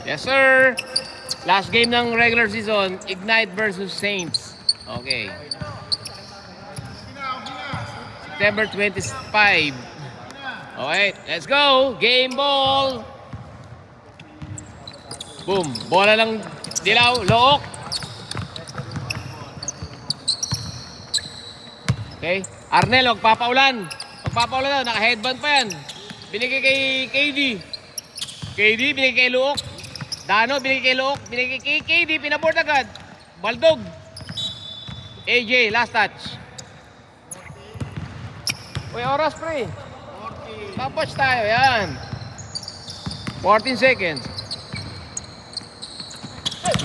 Yes, sir. Last game ng regular season, Ignite versus Saints. Okay. September 25. Okay, let's go. Game ball. Boom. Bola lang dilaw. Look. Okay. Arnel, magpapaulan. Magpapaulan na. Naka-headband pa yan. Binigay kay KD. KD, binigay kay Luok. Dano, binigay kay Luok. Binigay kay KD, pinaboard agad. Baldog. AJ, last touch. Uy, oras pre. Tapos tayo, yan. 14 seconds.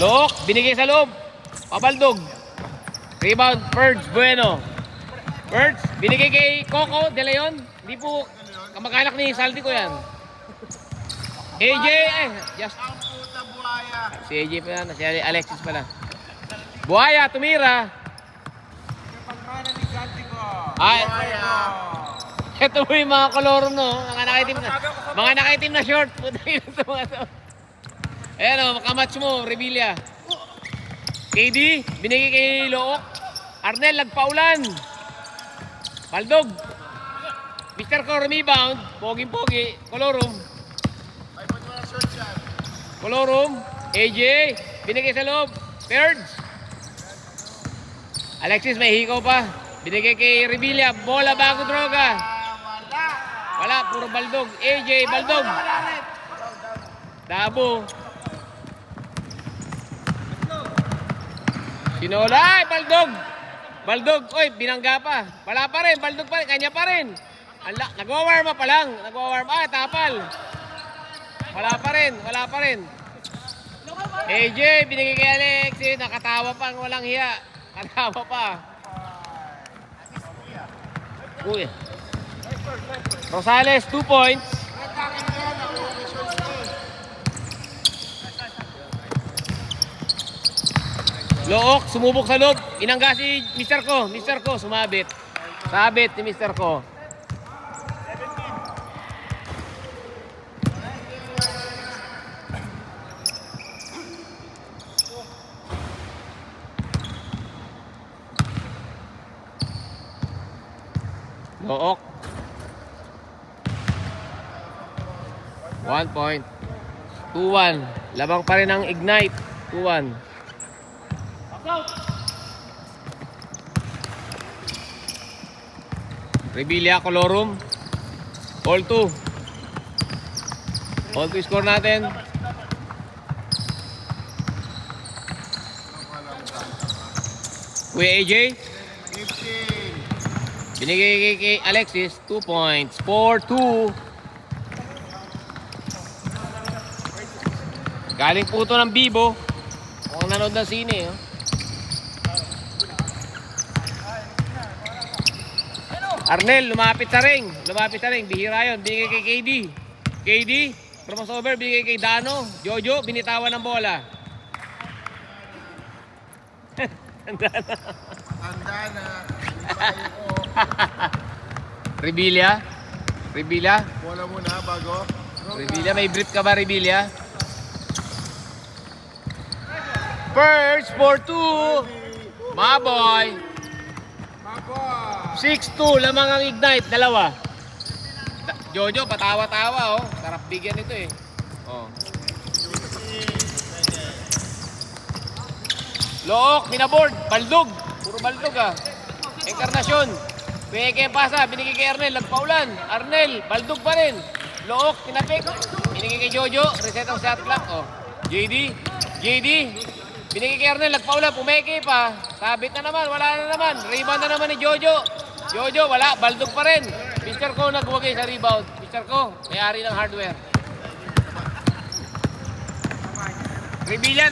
Luok, binigay sa loob. Pabaldog. Rebound, Purge, Bueno. Purge, binigay kay Coco De Leon. Hindi po kamag-anak ni Saldi ko yan. AJ, just... Si AJ pa yan, si Alexis pala. Buhaya, tumira. Ay, ito po yung mga kolorum, no? Mga nakaitim na short. Ayan o, makamatch mo, Revilla. KD, binigay kay Look. Arnel, nagpaulan. Baldog. Mr. Ko, rebound. Poging-pogi. Kolorum. Kolorum. AJ, binigay sa loob. Thirds. Alexis, may hikaw pa. Binigay kay Revilla. Bola bago droga. Wala, puro Baldog. AJ, Baldog. Dabo. Sinola, ay, Baldog. Baldog, oy, binangga pa. Wala pa rin, Baldog pa rin, kanya pa rin. Nagwa-warm up pa lang. Nagwa-warm up, tapal. Wala pa rin, wala pa rin. AJ, binigay kay Alex. Nakatawa pa, walang hiya. Nakatawa pa. Uy. Rosales, 2 points. Look, sumubok sa loob. Inangga si Mr. Ko. Mr. Ko, sumabit. Sabit ni Mr. Ko. Look. 1 point. 2-1. Labang pa rin ang Ignite. 2-1. Revilla, Colorum. All 2. All 2 score natin. Kuya AJ. Binigay kay Alexis. 2 points. 4-2. Galing po ito ng Bibo. Kung nanood ng sine. Arnel, lumapit sa ring. Lumapit sa ring. Bihira yun. Binigay kay KD. KD, crossover. Binigay kay Dano. Jojo, binitawan ng bola. Tanda na. Tanda na. Revilla. Revilla. Bola muna bago. Revilla, may brief ka ba, Revilla? First for 2. Maboy. 6-2, lamang ang Ignite, dalawa. Jojo, patawa-tawa, oh. Sarap bigyan ito, eh. Oh. Look, minaboard. Baldog. Puro Baldog, ah. Encarnacion. Binigay kay Pasa, binigay kay Arnel, nagpaulan. Arnel, Baldog pa rin. Look, tinapik. Binigay kay Jojo, reset ang shot clock, oh. JD, binigay kay Arnel, nagpaulan, pumeke pa. Sabit na naman, wala na naman. Rebound na naman ni Jojo. Jojo, wala, Baldog pa rin. Mr. Ko nagwagay sa rebound. Mr. Ko, may-ari ng hardware. Revilla,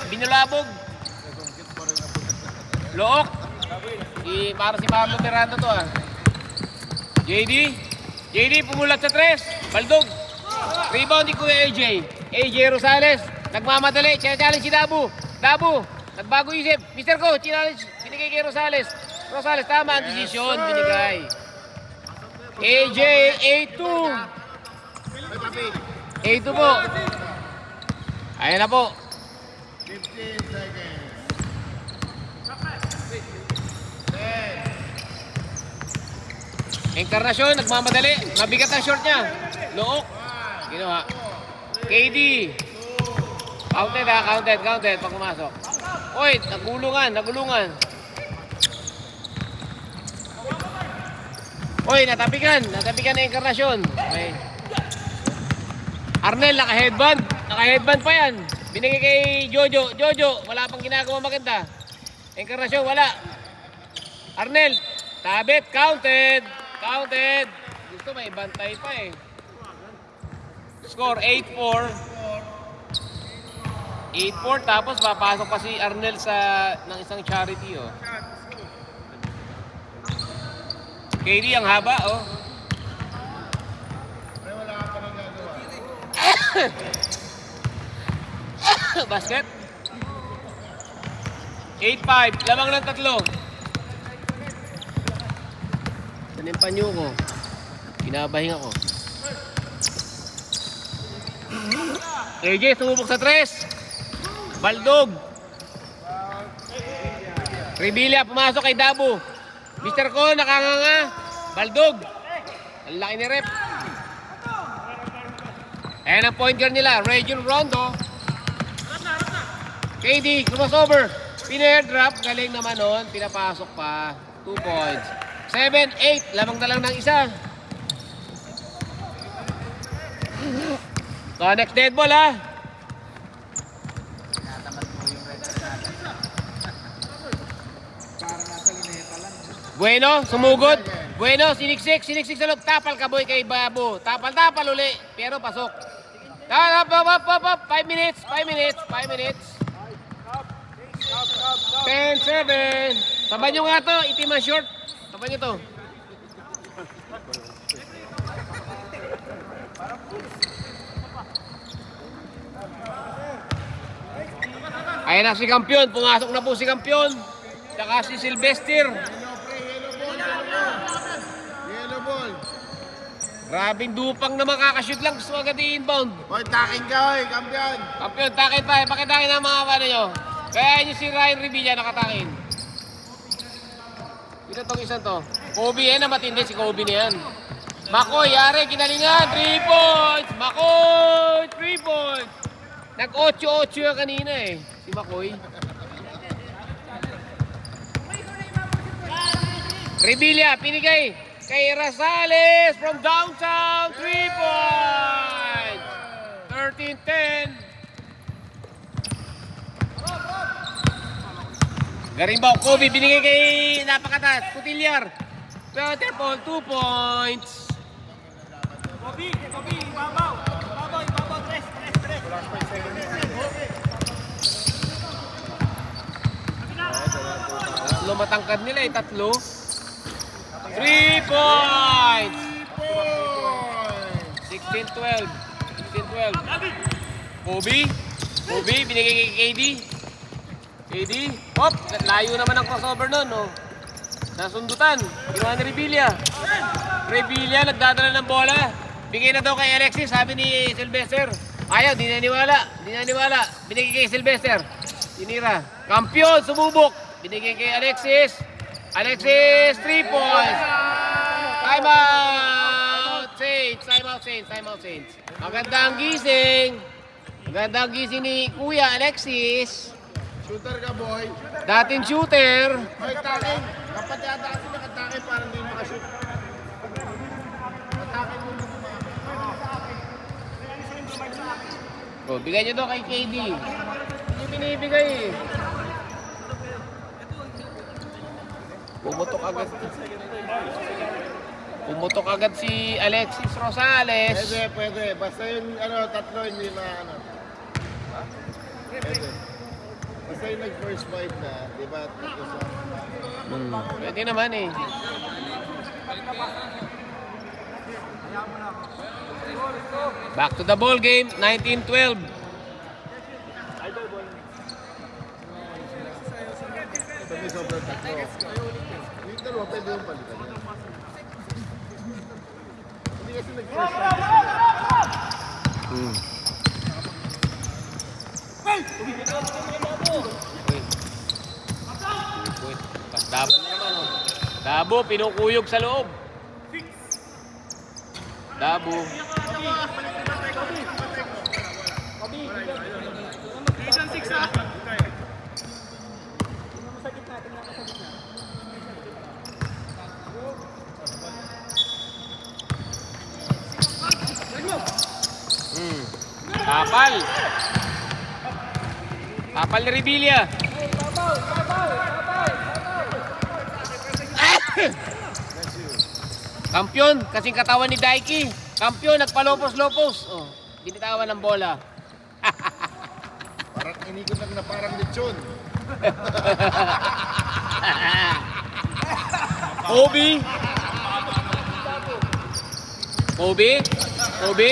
binulabog. Look. Para si Marlon Miranda to, ah. JD, pumulat sa 3. Baldog. Rebound ni Kuya AJ Rosales. Nagmamadali, challenge si Dabu. Nagbago isip. Mr. Ko, challenge. Binigay kay Rosales. Rosales, tama ang desisyon. Binigay. AJ, A2. A2 po. Ayan na po. 15 seconds. 10. Encarnacion, nagmamadali. Mabigat ang short niya. Look. Ginawa. KD. Counted ha, counted pag pumasok. Oy, nagulungan. Oy, natapikan na Encarnacion. Okay. Arnel, naka-headband pa yan. Binigay kay Jojo, wala pang ginagawa maganda. Encarnacion, wala. Arnel, tabit, counted. Gusto may bantay pa eh. Score 8-4. 8-4 tapos papasok pa si Arnel ng isang charity oh. KD ang haba oh. Ay, wala ka pa nang gagawa. Basket. 8-5, lamang ng 3. Tanimpan niyo ko. Pinabahinga ko. AJ, sumubok sa 3. Baldog. Revilla, pumasok kay Dabo. Mr. Ko, nakanganga. Baldog. Ang laki ni rep. Ayan ang point guard nila. Region Rondo. KD, crossover. Pina-airdrop. Galing naman nun. Pinapasok pa. 2 points. 7-8. Lamang na lang ng isa. Next dead ball ha. Bueno, sumugod. Bueno, siniksik sa loob. Tapal ka boy kay Babo. Tapal uli. Pero pasok. 5 minutes. 10-7. Saban nyo nga to. Itim ang short. Saban nyo to. Ayan na si Kampiyon. Pumasok na po si Kampiyon. Tsaka si Sylvester. Yellow ball. Grabing dupang na makakashoot lang. Gusto agad i-inbound. Hoy, taking ka, hoy, kampiyon. Kampiyon, takin pa. Pakitakin ang mga paano nyo. Kaya nyo si Ryan Revilla nakatakin. Ito tong isang to. Kobe yan na matindi. Si Kobe na yan. Makoy, yari, kinalingan. 3 points. Makoy, 3 points. Nag-8-8 yan kanina eh. Si Makoy. Revilla, pinigay kay Rosales from downtown. 3 points. 13-10. Garimbaw, Kobe, binigay kay napakatas. Putilyar. Waterfall, 2 points. Kobe, ibabaw, tres. Tatlo matangkad nila eh, tatlo. 3 points. 16-12. Kobe, binigay kay KD. Hop, layo naman ang crossover nun, no? Nasundutan, ginawa ni Revilla, nagdadala ng bola. Bigay na daw kay Alexis, sabi ni Sylvester. Ayaw, di naniwala. Binigay kay Sylvester. Tinira. Kampiyon, sumubok. Binigay kay Alexis. 3 points. Time out Saints. Magandang gising ni Kuya Alexis. Shooter ka, boy. Dating shooter. Hoy, taking. Dapat yata kasi nakataking para hindi makashoot. Taking mo dito Oh, bigay nyo daw kay KD. Hindi binibigay eh. Pumutok agad si Alexis Rosales. Pwede. Basta yung tatlo hindi na Pwede. Basta yung nag-first fight na, di ba? Pwede naman eh. Back to the ball game, 19-12. Sabi sobrang tatlo. Yung dalawa, pwede yung palitan yan. Hindi kasi nag-first fight. Pas Dabo na naman, oh. Dabo, pinukuyog sa loob. Dabo. Season 6 na. Masakit natin na kasabit na. Kapal. Kapal ni Revilla. Kampiyon, kasing katawan ni Daiki. Kampiyon, nagpalopos-lopos. Oh, binitawan ng bola. Parang inikot lang na parang lechon. Kobe. Kobe. Kobe.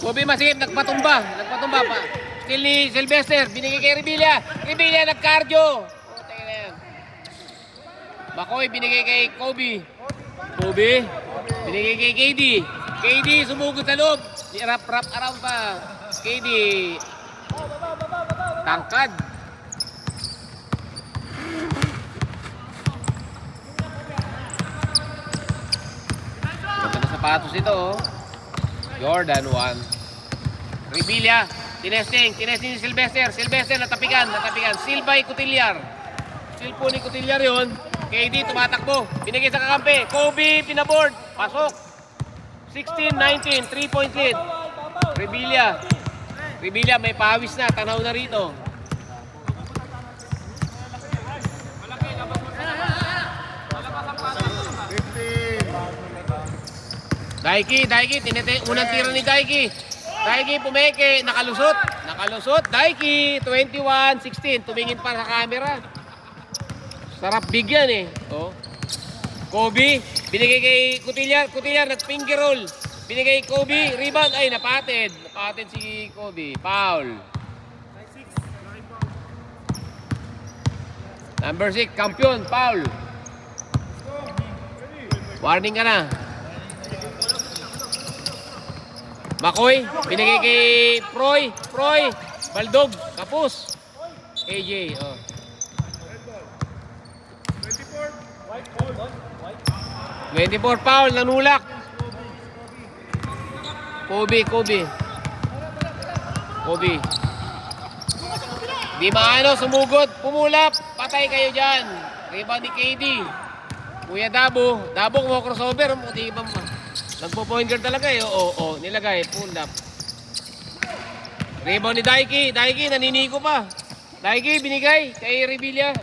Kobe masikip, nagpatumba. Nagpatumba pa. Still ni Sylvester, binigay kay Revilla. Revilla nag-cardio. Oh, tingnan na yan. Makoy, binigay kay Kobe. Kobe, binigay kay KD. KD, sumugod sa loob. Wrap around pa. KD. Tangkad. Ganda na sapatos ito, oh. Jordan 1. Revilla, tinesting ni Sylvester. Sylvester natapigan. Silvay Cotillar. Silpo ni Cotillar yun. KD tumatakbo. Binigay sa kakampi. Kobe pinaboard. Pasok. 16-19. 3-point lead. Revilla. Revilla may pawis na. Tanaw na rito. Daiki, unang tira ni Daiki. Daiki pumeke, nakalusot. Daiki, 21-16. Tumingin pa sa camera. Sarap bigyan eh. Oh. Kobe, binigay kay Cotillar, nag-finger roll. Binigay kay Kobe, rebound. Ay, napatid si Kobe. Foul. Number 6, kampiyon, foul. Warning ka na. Makoy, binigay kay Proy, Baldog, kapus. AJ, oh. 24 foul, nanulak. Kobe. Di maano, sumugod, pumulap. Patay kayo dyan. Rebound ni KD. Kuya Dabo, mo crossover. Di ba mo? Nagpo-point guard talaga eh. Oo, nilagay. Pull up. Rebound ni Daiki, naniniko pa. Daiki, binigay kay Revilla.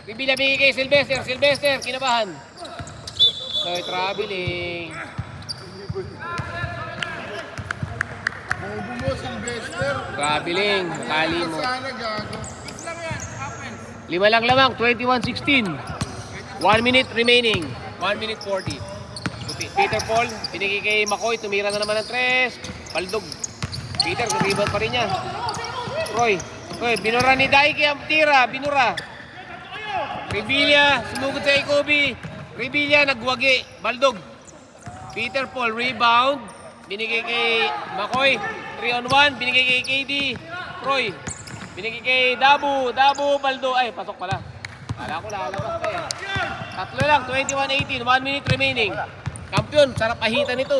Revilla binigay kay Sylvester, kinabahan. Okay, traveling. Bobo mo, Sylvester. Traveling, kali mo. Sana gago. 5 lang lamang, 21-16. 1 minute remaining. 1 minute 40. Peter Paul, binigay kay Makoy, tumira na naman ng 3. Baldog. Peter, rebound pa rin yan. Roy, binura ni Daiki ang tira, binura. Revilla, sumugod sa Kobe. Revilla, nagwagi. Baldog. Peter Paul, rebound. Binigay kay Makoy. 3-on-1, binigay kay KD. Roy, binigay kay Dabo, Baldo. Ay, pasok pala. Kala ko lalabas pa eh. Tatlo lang, 21-18, 1 minute remaining. Kampiyon, sarap ahitan nito.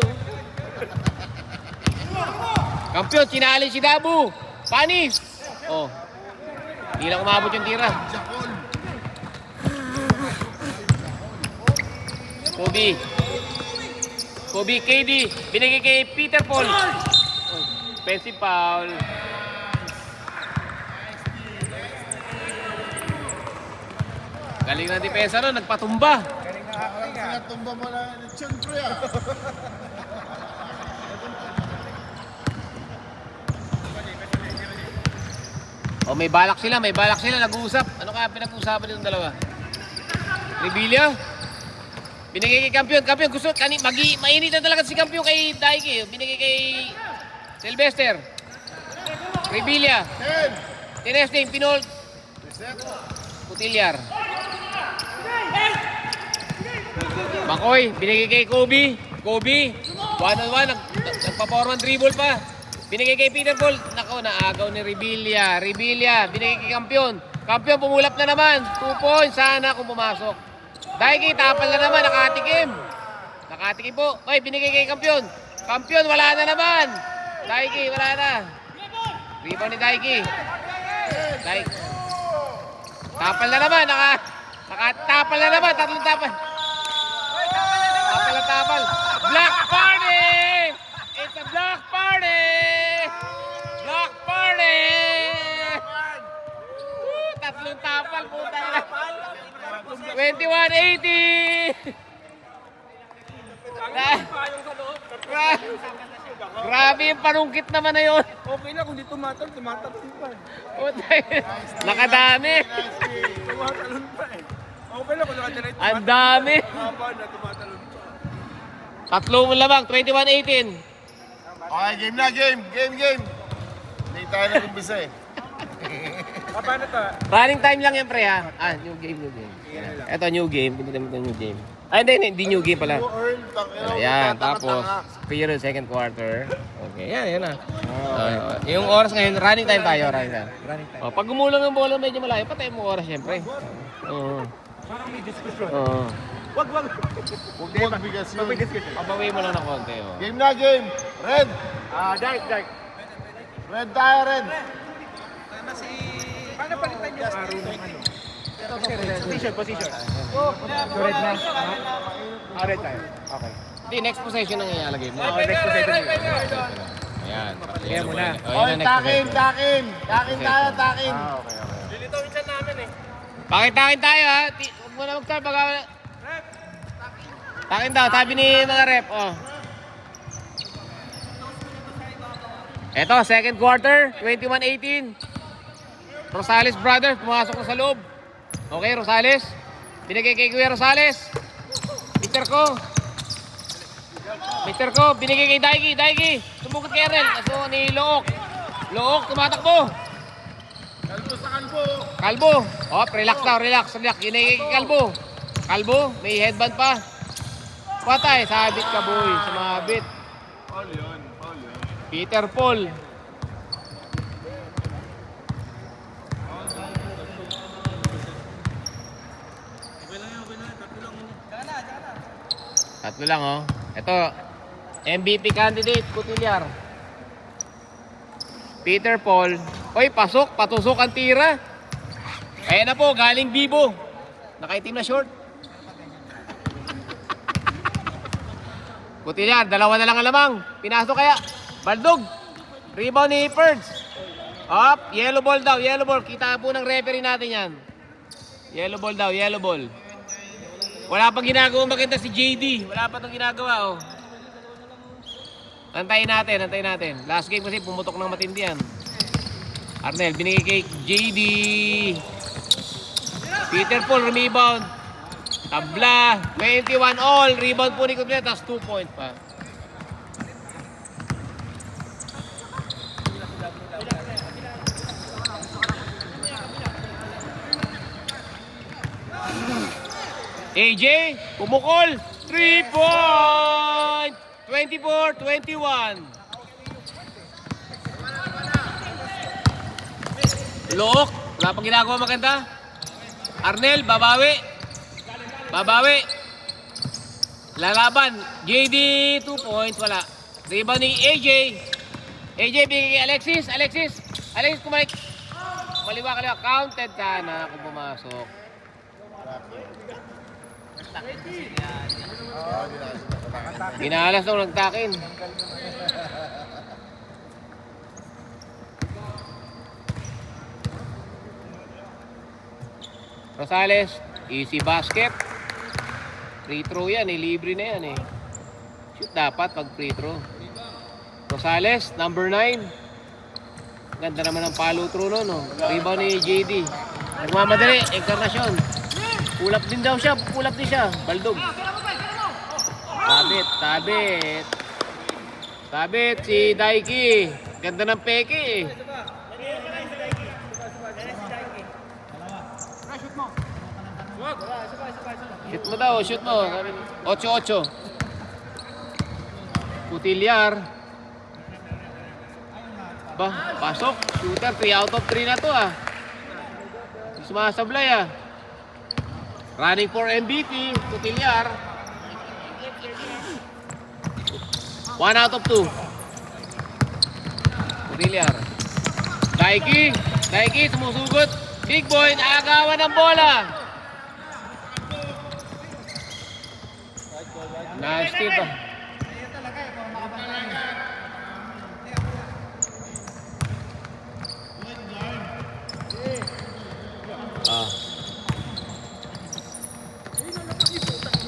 Kampiyon, sinali si Dabo. Panis. Oh. Hindi lang umabot yung tira. Kobe, KD. Binigay kay Peter Paul. Oh, offensive foul. Galing na depensa nun, nagpatumba. Parang sinatumba mo na lechon, bro, ah. Oh, may balak sila, nag-uusap. Ano kaya pinag-uusapan nitong dalawa? Revilla? Binigay kay Kampiyon, gusto, mainit na talaga si Kampiyon kay Daiki. Binigay kay Sylvester. Revilla. Tinesting, Pinol. Cotillar. Makoy, binigay kay Kobe. 1-on-1, nagpa-forward dribble pa. Binigay kay Peter Paul, Nako, naagaw ni Revilla. Revilla, binigay kay Kampiyon. Kampiyon, pumulap na naman. 2 points. Sana kung pumasok. Daiki, tapal na naman. Nakatikim. Nakatikim po. Ay, binigay kay Kampiyon. Kampiyon, wala na naman. Daiki, wala na. Rebound ni Daiki. Daiki. Tapal na naman. Nakatapal na naman. Tatlong tapal. Tapal na tapal. Black Party! It's a Black Party! Black Party! Tatlong tapal, puta na. 21-80! Grabe yung panungkit naman na yun. Okay na, kung di tumatalon pa eh. Nakadami. Tumatalon pa eh. Okay na, kung nakadiray Ang dami. Haba na, tumatalon pa. Tatlong lamang, 21-18. Okay, game na, game. Hindi tayo nag-umpisa eh. Paano to? Running time lang yan, pre, ha? New game. Ito, new game. Pinagdamit ng new game. Hindi new game pala. Ayan, tapos, period, second quarter. Okay, yan na. Yung oras ngayon, running time tayo, running time. Pag gumulang ng bola, medyo malayo, patay mo oras, syempre. Oo. Parang may diskusyon. Oo. Wag. Huwag bigas yun. Pabawi mo lang ng konti, oh. Game na, game. Red. Dark. Red tayo, red. Paano palitan yung araw ng ano? Position. Red na. Red tayo. Okay. Hindi, next possession ang ilalagay mo. Next position. Ayan. Kaya mo na. Okay, takin. Takin tayo, takin. Okay. Lilitawin siya namin eh. Pakintakin tayo, ha? Huwag mo na mag-start. Takin daw, sabi ni mga rep. Oh. Eto, second quarter, 21-18. Rosales Brothers, pumasok na sa loob. Okay, Rosales. Binigay kay Kuya Rosales. Mr. Ko, binigay kay Daiki. Tumukot kay Ernel. Kaso ni Look, tumatakbo. Kalbo sa kalbo. Kalbo. Oh, relax. Binigay kay Kalbo, may headband pa. Patay, sabit ka, boy. Sumabit. Paul yun. Peter Paul. Tatlo lang, oh. Ito, MVP candidate, Cotillar. Peter Paul. Oy, patusok ang tira. Ayan na po, galing Bibo. Nakaitim na short. Cotillar, dalawa na lang ang lamang. Pinasok kaya. Baldog. Rebound ni Ferds. Up, yellow ball daw, Kita po ng referee natin yan. Yellow ball. Wala pang ginagawa maganda si JD. Wala pa itong ginagawa, oh. Antayin natin. Last game kasi pumutok ng matindi yan. Arnel, binigay kay JD. Peter Paul, rebound. Tabla, 21 all. Rebound po ni Cotillar, tapos 2 point pa. AJ, pumukol. 3 point. 24-21. Look, wala pang ginagawa maganda. Arnel, babawi. Lalaban. JD, 2 points, wala. Rebound ni AJ. AJ, bigay kay Alexis, kumalik. Kaliwa. Counted sana kung pumasok. Ginalas daw nagtakin. Rosales, easy basket. Free throw yan, libre na yan. Shoot dapat pag free throw. Rosales, number 9. Ganda naman ang follow through no. Rebound ni JD. Nagmamadali, Encarnacion. Pulap din siya. Baldog. Sabit si Daiki. Ganda ng peke. Shoot mo. 8-8. Cotillar. Aba, pasok. Shooter, 3 out of 3 na to ah. Hindi sumasablay ah. Running for MVP, Cotillar. 1 out of 2. Cotillar. Daiki, sumusugot. Big boy, naagawan ng bola. Nice tip ah.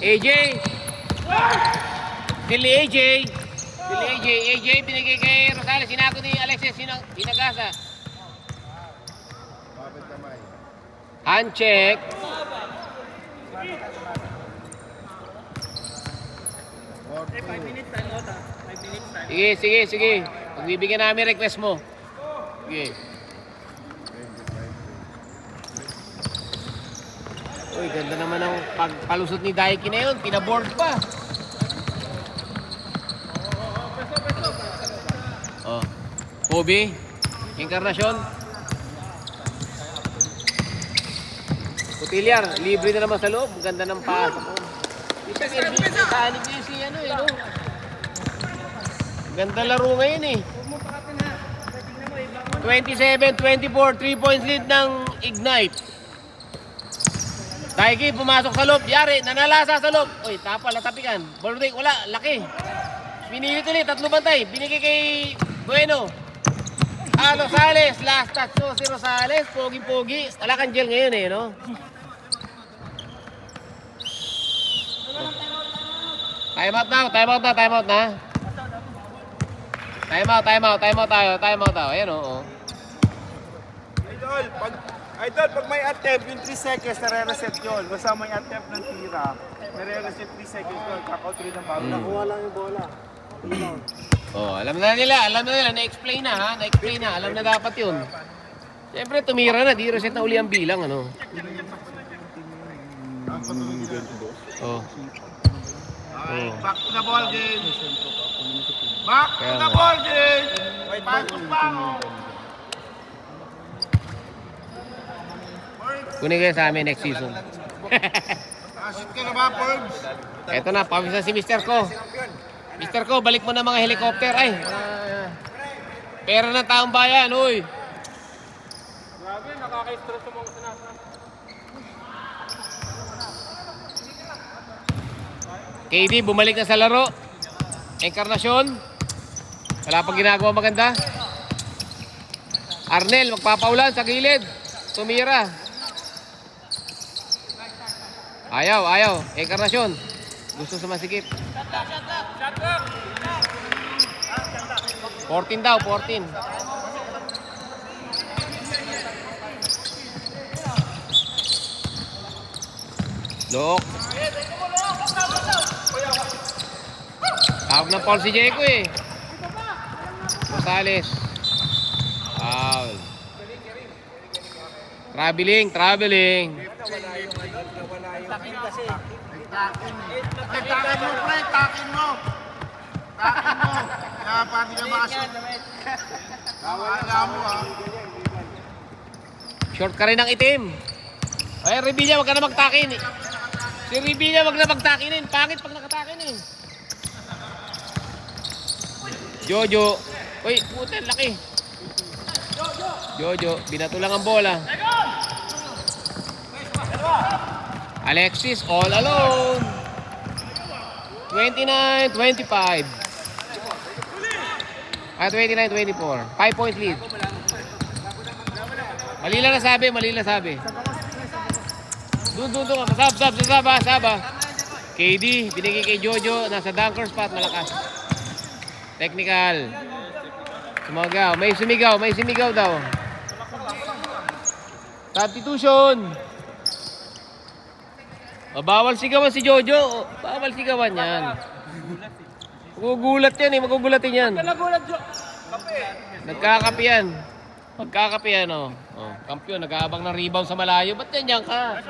AJ. Still AJ. AJ binigay kay Rosales. Sinago ni Alexis Hinagasa. Kapit kamay. Hand check. Sige. Pagbibigyan namin request mo. Sige. Uy, ganda naman ang pagpalusot ni Daiki na yun. Pinaboard pa. Oh. Kobe. Encarnacion. Cotillar. Libre na naman sa loob. Ganda ng pass. Mechanic niya si ano eh, no? Ganda laro ngayon eh. 27-24. 3 points lead ng Ignite. Daiki pumasok sa loob, yari, nanalasa sa loob. Uy, tapal, natapikan. Ball break, wala, laki. Pinilit ulit, 3 bantay. Binigay kay Bueno. Rosales, last touch. So, si Rosales, pogi-pogi. Wala kang gel ngayon eh, no? Time out na. Time out tayo. Ayan o. Idol, pag may attempt, yung 3 seconds, nare-reset yun. Basta may attempt ng tira, nare-reset 3 seconds yun, kakaut rin ng bawal. Nakuha lang yung bola. Oh, alam na nila, na-explain na. Alam na dapat yun. Siyempre, tumira na, di reset na uli ang bilang, ano. Oh. Back to the ball game. Back to the ball game. Bago. Kunin kayo sa amin next season. Asit ka na ba, Forbes? Eto na, pawis na si Mr. Ko. Mr. Ko, balik mo na mga helicopter. Ay, pera ng taong bayan, uy. Grabe, nakaka-stress yung mga sinasabi. KD, bumalik na sa laro. Encarnacion. Wala pang ginagawa maganda. Arnel, magpapaulan sa gilid. Tumira. Ayaw. Encarnacion. Gusto sumasikip. 14 daw, 14. Look. Tawag ng Paul si Jeko eh. Rosales. Foul. Traveling. Takin mo. Kaya pati na makasot. Kawala mo Short ka rin ng itim. Ay, Revilla, wag ka na magtakin. Si Revilla, wag na magtakinin. Pangit pag nakatakin eh. Jojo. Uy, puta, laki. Jojo, binato lang ang bola. Alexis, all alone. 29-25. 29-24. 5 points lead. Malila na sabi. Doon. Saba. KD, binigay kay Jojo. Nasa dunker spot, malakas. Technical. Sumigaw. May sumigaw daw. Substitution. Bawal sigawan si Jojo. Bawal sigawan yan. Magugulat yan eh. Magugulatin yan. Nagkakapi yan. Oh. Kampiyon, nag-aabang ng rebound sa malayo. Ba't yan ka?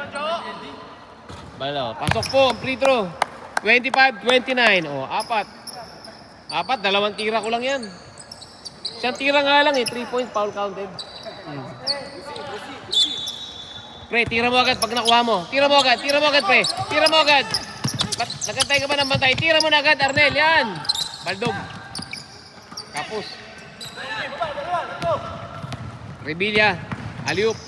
Pasok po. Free throw. 25-29. Oh, apat. 2 tira ko lang yan. Isang tira nga lang eh, 3 points, foul counted. Pre, tira mo agad pag nakuha mo. Tira mo agad, pre. Tira mo agad. Nagantay ka ba ng bantay? Tira mo na agad, Arnel, yan. Baldog. Tapos. Rebilla, alley-oop.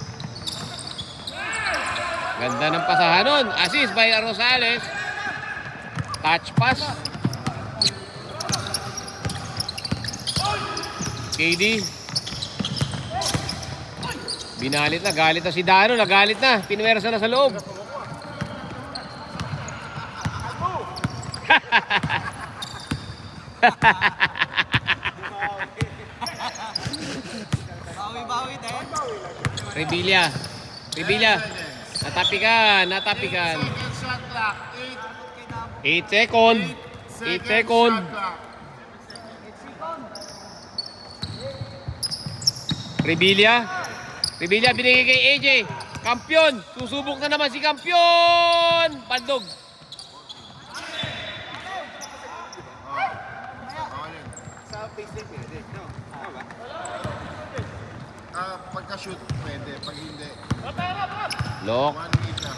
Ganda ng pasahan nun. Assist by Rosales. Touch pass. KD. Binalit na. Galit na si Dano. Nagalit na. Pinwersa na sa loob. Rebilla. Natapikan. 8 second. 8 second. Rebilla binigay kay AJ. Kampiyon. Susubok na naman si kampiyon. Baldog. Pagka-shoot, pwede. Pag hindi, Lock. 1 meter.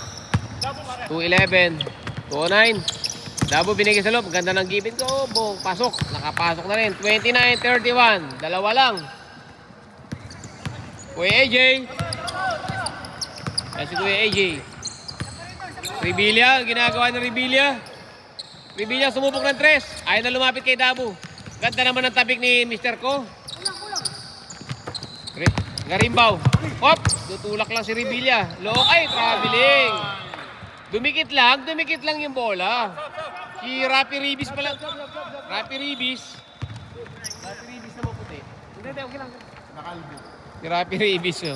2-11. 2-09. Dabo binigay sa loob. Ganda ng gipit ko. Bong. Pasok. Nakapasok na rin. 29-31. Dalawa lang. Kuya AJ. Kasi Kuya AJ. Rebilla. Ginagawa ng Rebilla. Rebilla sumubok ng 3. Ayaw na lumapit kay Dabo. Ganda naman ng tabik ni Mr. Ko. Garimbaw. Hop! Tutulak lang si Rebilla. Look. Ay, traveling. Dumikit lang yung bola. Si Rapi Ribis pala. Rapi Ribis na maputi. Hindi, okay lang. Nakalbit. Si Rapi Ribis, oh.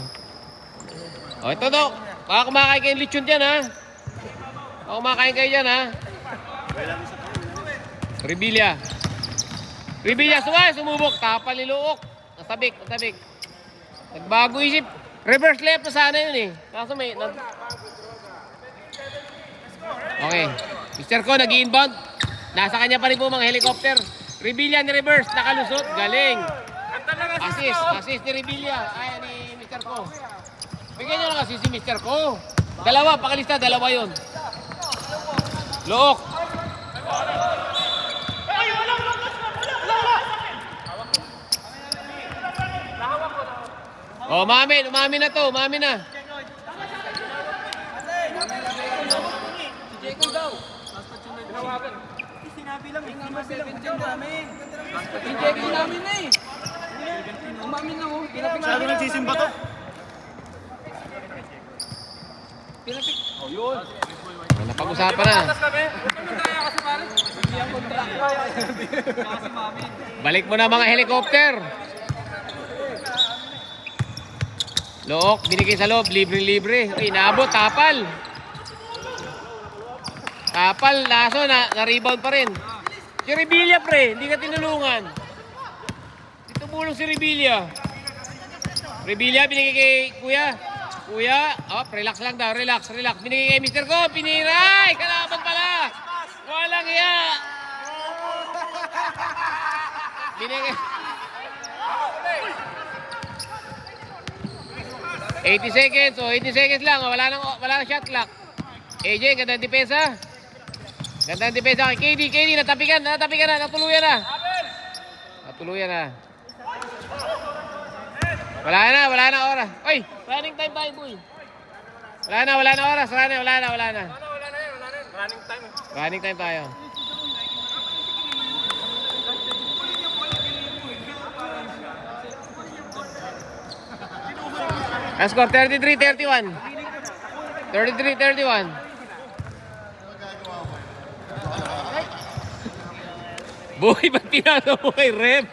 O, ito, Dok. Baka kumakain kayo ng lechon dyan, ha? Baka kumakain kayo dyan, ha? Rebilla, sumubok. Tapal ni Luok. Natabik. Nagbago isip. Reverse left na sana yun, eh. Kaso may... Okay. Mr. Ko, nag-i-inbound. Nasa kanya pa rin po mga helicopter. Rebilla ni reverse. Nakalusot. Galing. Assist ni Rebilla. Ay, ni Mr. Ko. Bigyan nyo lang assist si Mr. Ko. Dalawa, pakalista. Dalawa yun. Look. Oh, umami na to. Umami na. Sinabi lang namin. Pinjeki namin na eh. Umamin na oh. Sabi nagsisimba to? Oh, yun. Napag-usapan na. Balik mo na mga helicopter. Look, binigay sa loob. Libre. Ay, naabot. Tapal. Laso. Na-rebound pa rin. Si Rebilla, pre. Hindi ka tinulungan. Dito bulong si Rebilla. Rebilla, binigay kay Kuya. Relax lang daw. Relax. Binigay kay Mr. Ko. Piniray. Kalaban pala. Walang iya. Binigay. 80 seconds. 80 seconds lang. Wala nang shot clock. AJ, ganda ng depensa. Kay KD, natapikan na. Natuluyan na. Wala na oras. Oy, running time tayo, boy. Wala na oras. Wala na. Running time tayo. Score 33-31. 33-31. Boy, ba't tinalo mo kay Rep?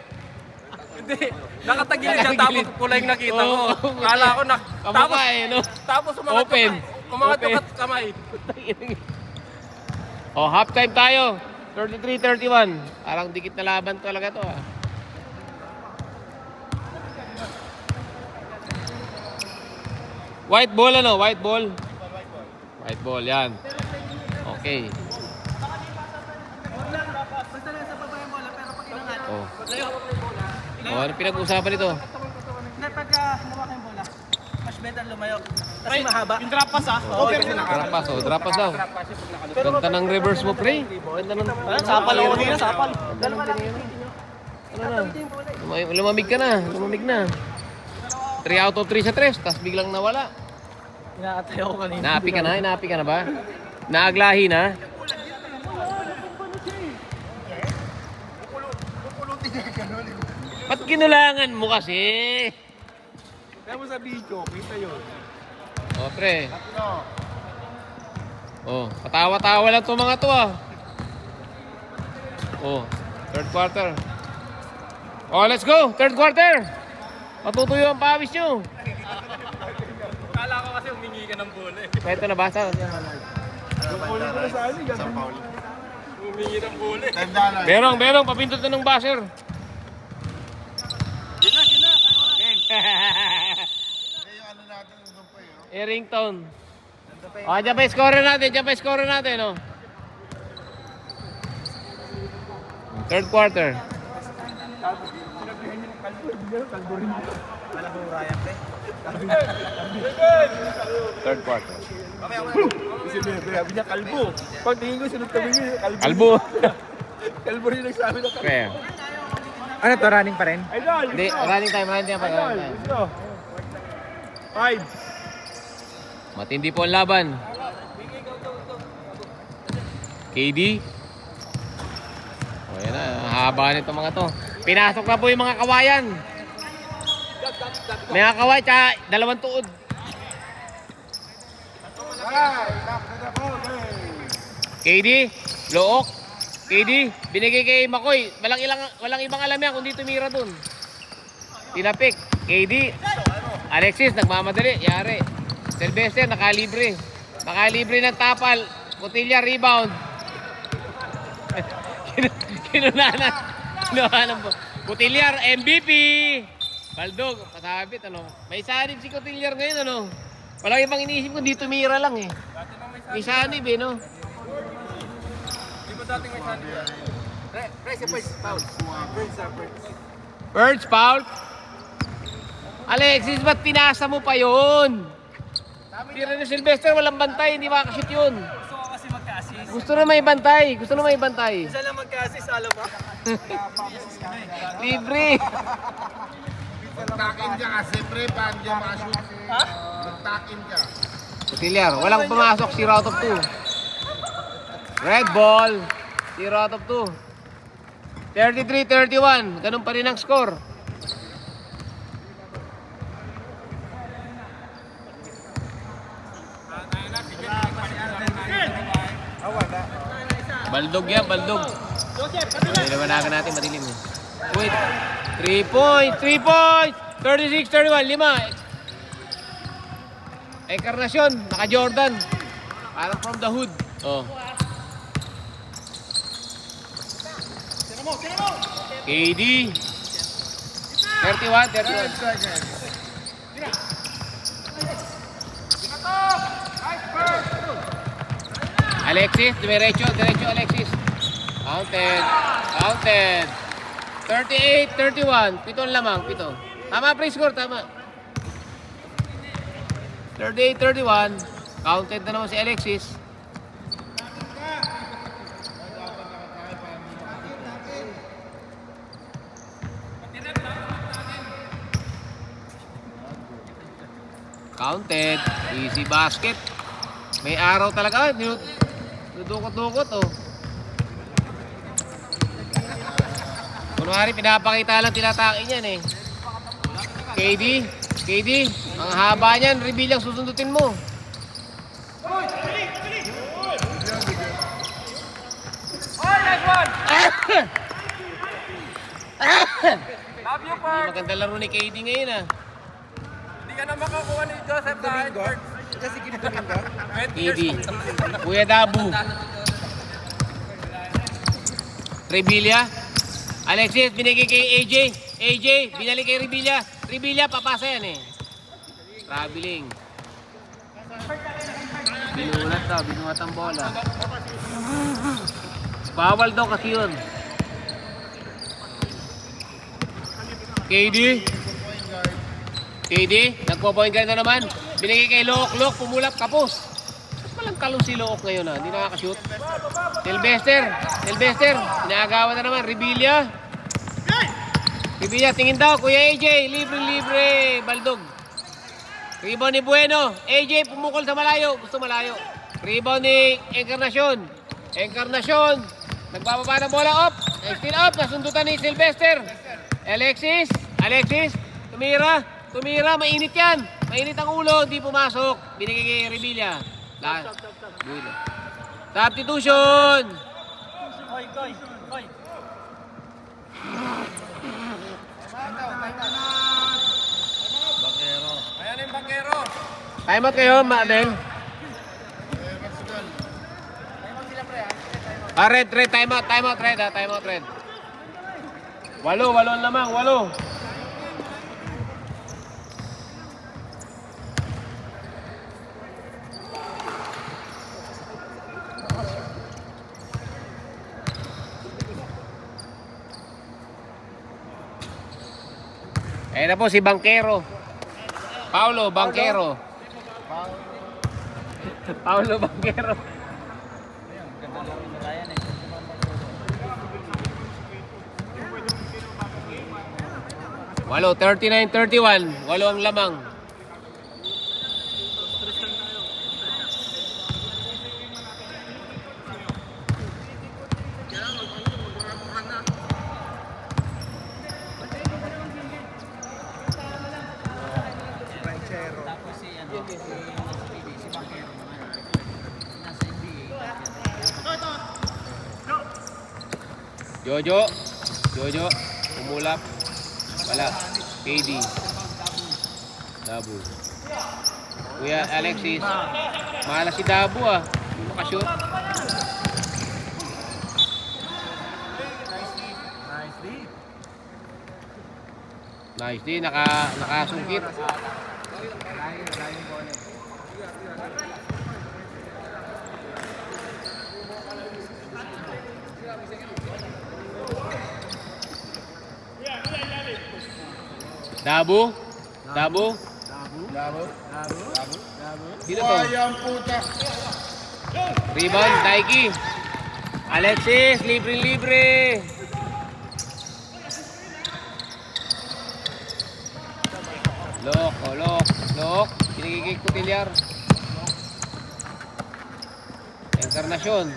Hindi. Nakatagilid siya tapos pula yung nakita ko. Kala ko na... Tapos umangat yung kamay. Oh, half time tayo. 33-31. Parang dikit na laban talaga to, ah. White ball, White ball, yan. Okay. Oh. O, ano pinag-uusapan ito? Pagka hawakan yung bola, mas better lumayo. Kasi mahaba. Yung drop pass Drop pass, drop pass daw. Ganda ng reverse mo, pre. Ganda ng... Sapal ako nila, sapal. Ano na? Lumamig ka na, lumamig na. 3 out of 3 sa 3, tapos biglang nawala. Inaatay ako kanina. Inaapi ka na ba? Naaglahi na? Ba't kinulangan mo kasi? Kaya mo sa video, kita yun. O, pre. O, patawa-tawa lang itong mga to, ah. O, third quarter. O, let's go! Third quarter! Matutuyo ang pawis nyo. Kala ko kasi humingi ka ng bola eh. Ito na, basta. Yung ulit ko na sa amin, Isang foul. Humingi ng bola eh. Tanda na. Berong, papindot na ng buzzer. Gina. Kaya yung ano natin, nandun pa eh. Errington. O, dyan pa yung scorer natin, oh. Third quarter. Third quarter. Kasi sabi niya, kalbo. Pag tingin ko, sunod kami niya, kalbo. Kalbo. Kalbo rin nagsabi na kalbo. Kaya. Ano to, running pa rin? Idol! Hindi, running time. Idol! Gusto. 5. Matindi po ang laban. KD. O, yan na. Haba nito mga to. Pinasok na po yung mga kawayan. May mga kaway, tsaka 2 tuod. KD, Look. KD, binigay kay Makoy. Walang ibang alam yan kung di tumira dun. Tinapik. KD. Alexis, nagmamadali. Yari. Sylvester, nakalibre. Nakalibre ng tapal. Cotilla, rebound. Kinunanan. Kinunanan po. Cotillar, MVP. Baldog, kasabit, ano. May sanib si Cotillar ngayon, ano. Walang ibang iniisip ko, di tumira lang, eh. May sanib, eh, no. Di ba dating may sanib? Birds, foul. Alexis, ba't pinasa mo pa yun? Tira ni Sylvester, walang bantay, hindi makakashoot yun. Gusto ko kasi magka-assist. Gusto na may bantay, Isa lang magka-assist, alam mo? Libre. Magtakin ka kasi, pre, paano dyan makashoot? Ha? Magtakin ka. Cotillar, walang pumasok, 0 out of 2. Red ball, 0 out of 2. 33-31, ganun pa rin ang score. Baldog yan, baldog. Liwanagan natin, madilim. Wait, 3 point, 36-31, 5. Encarnacion, naka-Jordan. Parang from the hood. Oh. KD. 31. Alexis, diretso Alexis. Counted. 38-31. 7 lamang, 7. Tama, pre-score, tama. 38-31. Counted na naman si Alexis. Counted. Easy basket. May araw talaga. Dudukot-dukot, oh. Kunwari, pinapakita lang tinatake niyan, eh. KD, ang haba niyan, reveal ang susundutin mo. Love you, Park! Maganda laro ni KD ngayon, ah. Hindi ka na makakuha ni Joseph dahil Park. Kasi ginagaling ka? KD. Kuya Dabu. Revilla. Alexis, binigay kay AJ. AJ, binalik kay Revilla. Revilla, papasa yan, eh. Traveling. Binulat ang bola. Bawal daw kasi yun. KD. KD, nagpo-point guard na naman. Binigay kay Look. Look, pumulap, kapos. Walang talong si Look ngayon ha. Hindi nakakashoot. Sylvester. Sylvester. Inaagawan na naman. Rebilla. Rebilla, tingin daw. Kuya AJ. Libre-libre. Baldog. Rebound ni Bueno. AJ pumukol sa malayo. Gusto malayo. Rebound ni Encarnacion. Encarnacion. Nagbababa ng bola. Up. Still up. Nasundutan ni Sylvester. Alexis. Alexis. Tumira. Tumira. Mainit yan. Mainit ang ulo. Hindi pumasok. Binigay kay Rebilla. Substitution. Koy, koy, koy. Ayan yung bangkero. Time out kayo, Madel. Red, time out, red, time out, red. 8 ang lamang, 8. Ayan na po si Bangkero. Paulo Bangkero. Paulo Bangkero. Walo, 39-31. 8 ang lamang. Jojo. Jojo. Umulap. Wala. KD. Dabu. Kuya Alexis. Mahala si Dabu ah. Makashoot. Nice D. Nakasungkit. Dabu. Dabu. Labo. Sino to? Wayang puta. Rebound, Daiki. Alexis, libre-libre. Look, oh, look. Pinigigig Cotillar. Encarnacion.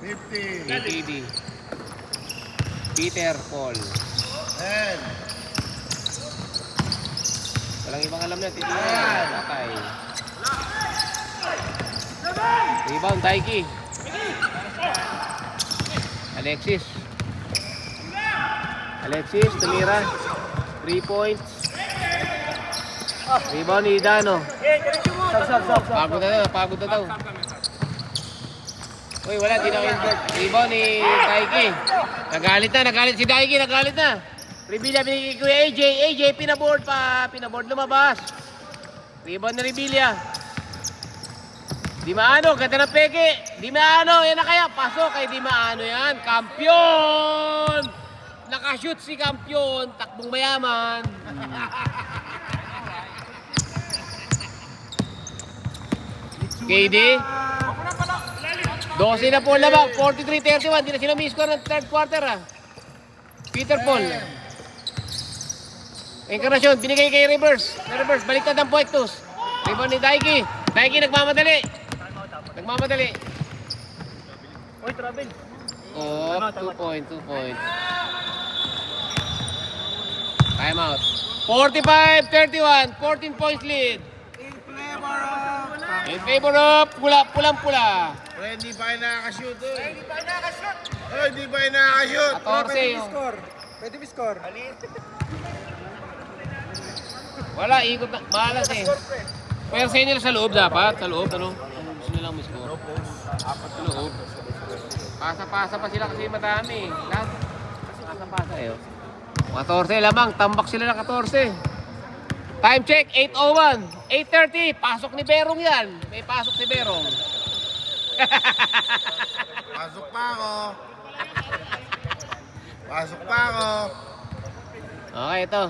50. KD. Peter Paul. 10. Walang ibang alam na. Titiyan. Patay. Rebound, Daiki. Alexis. Alexis, tumira. 3 points. Rebound ni Dano. Pagod na daw. Uy, wala, di na invert. Rebound ni Daiki. Nagalit si Daiki, nagalit na. Rebilla, binigay ko yung AJ, pinaboard lumabas. Rebound ni Rebilla. Di Maano, ganda ng peke. Di Maano, yan na kaya. Pasok kay Di Maano yan. Kampiyon! Nakashoot si Kampiyon. Takbong mayaman. KD. 12 na po labang. 43-31. Di na sila may-score ng third quarter ah. Peter Paul. Encarnacion, binigay kay Reverse. Baliktad ang Poictus. Rebound ni Daiki. Daiki nagmamadali. Uy, travel. Oh, 2 point. Time out. 45-31. 14 points lead. In favor of pulang-pula. Hindi pa kayo nakakashoot. Hindi pa kayo nakakashoot. 14. Pwede may score. Wala, ikot na. Malas eh. Pero sa inyo sa loob dapat. Sa loob, ano? Kung gusto nilang may score. Sa loob. Pasa-pasa pa sila kasi madami. Lahat. Pasa-pasa eh. 14 lamang. Tambak sila ng 14. Time check, 8:01. 8:30. Pasok ni Berong yan. May pasok si Berong. Pasok pa ako. Pasok pa ako. Okay, ito.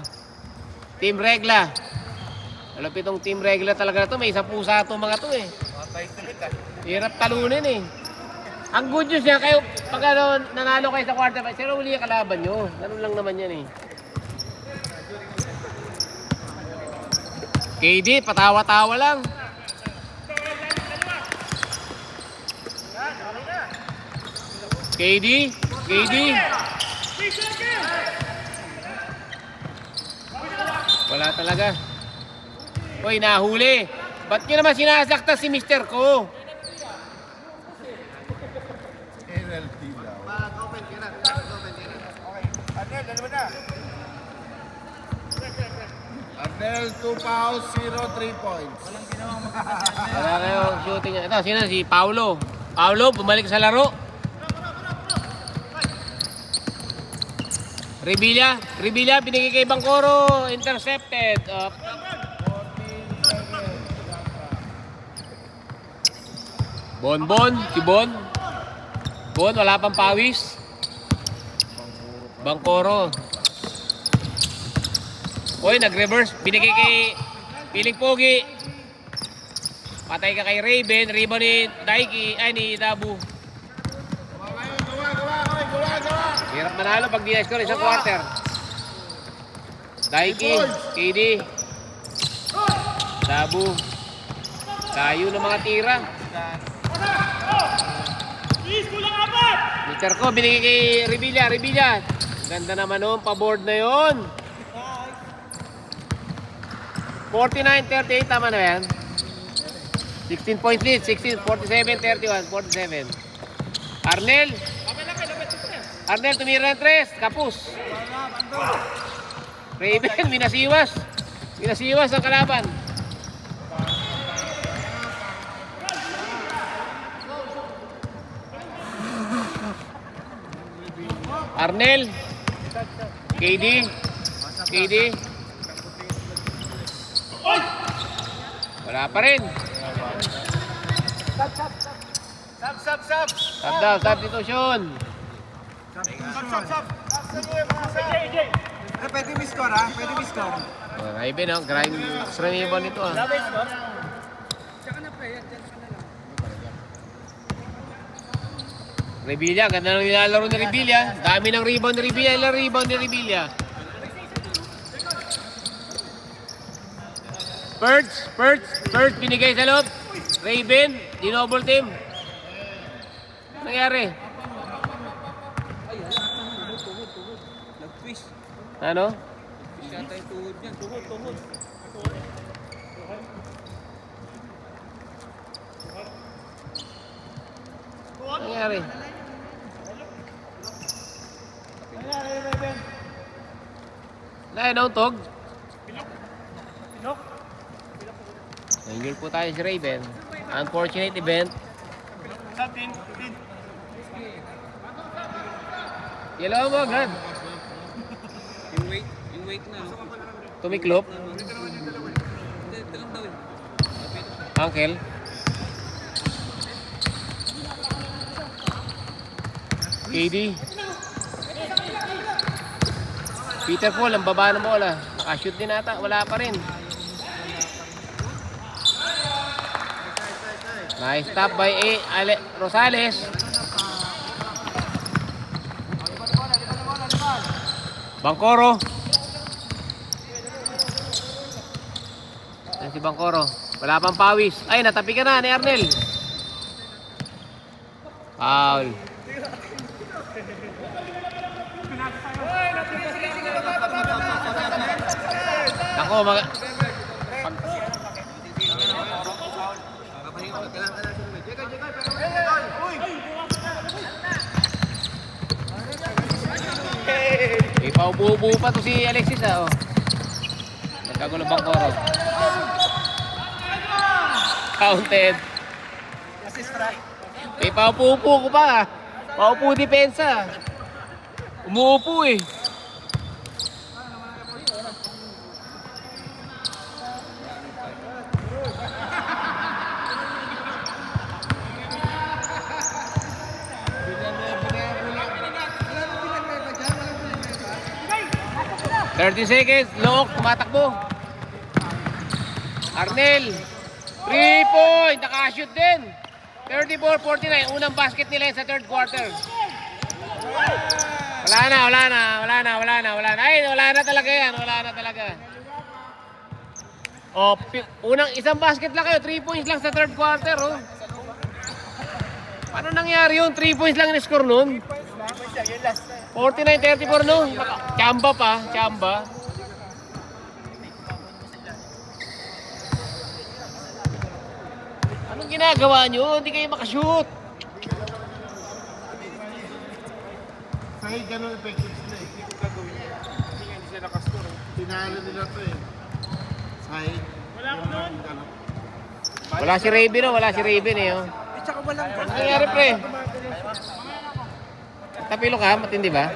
Team Regla. Malapit itong Team Regla talaga na to. May isa pusa itong mga to eh. Hirap talunin eh. Ang good news niya, kayo, pag ano, nanalo kayo sa quarterfinal, sila uli yung kalaban nyo. Ganun lang naman yan eh. KD, patawa-tawa lang. KD. Wala talaga. Uy, nahuli. Ba't nyo naman sinasaktan si Mr. Ko? NLT daw. Arnel, dalawa na. Arnel, 2 fouls, 0 3 points. Wala kayong shooting. Ito, sino? Si Paulo. Paulo, bumalik sa laro. Revilla, binigay kay Bangkoro, intercepted. Bon, si Bon. Bon, wala pang pawis. Bangkoro. Uy, nag-reverse. Binigay kay Piling Pogi. Patay ka kay Raven. Rebound ni Daiki. Ay, ni Dabu. Hirap manalo pag di na-score isang quarter. Daiki, KD. Dabu. Tayo ng mga tira. Mr. Ko, binigay kay Revilla. Ganda naman noon, pa-board na yon. 49-38, tama na yan. 16 points lead, 47-31, 47. Arnel, tumira ng 3, kapus. Raven, minasiwas ang kalaban. Arnel, KD. Wala pa rin. Substitution. Pwede mi-score ha? Pwede mi-score. Raven, grind rebound ito ah. Revilla, ganda ng nilalaro ni Revilla. Dami ng rebound ni Revilla. Ilang rebound ni Revilla? Perch, binigay sa loob. Raven, dinoble team. Ano nangyari? Nag-twist. Ano? Yata yung tuhod niyan. Tuhod. Ano nangyari? Nauntog? Nangyul po tayo si Raven. Unfortunate event. Yellow mo agad. Yung weight na. Tumiklop. Ito lang daw eh. Uncle. KD. Peter Paul, ang baba ng bola. Nakashoot din ata. Wala pa rin. Nice stop by Rosales. Bangkoro. Yan si Bangkoro. Wala pang pawis. Ay, natapi ka na ni Arnel. Foul. Ako, paubo-ubo pa to si Alexis ah. Oh. Nagkagulo Bangkoro. Counted. Assist try. Paupo-upo ko pa. Paupo depensa. Umuupo eh. 30 seconds. Look, tumatakbo. Arnel. 3 point. Nakashoot din. 34-49. Unang basket nila sa third quarter. Wala na. Ay, wala na talaga yan. Wala na talaga. O, unang isang basket lang kayo. 3 points lang sa third quarter, oh. Paano nangyari yun? 3 points lang in-score nun? 49-34, no? Chamba pa. Chamba. Anong ginagawa nyo? Hindi kayo makashoot. Kahit ganun effective sila eh. Hindi ko gagawin yan. Hindi nga hindi sila nakascore. Tinalo nila to eh. Side. Wala ko nun. Wala si Raven, oh. Wala si Raven, eh, oh. Tsaka walang Ano nangyari, pre? Tapilo ka? Matindi ba?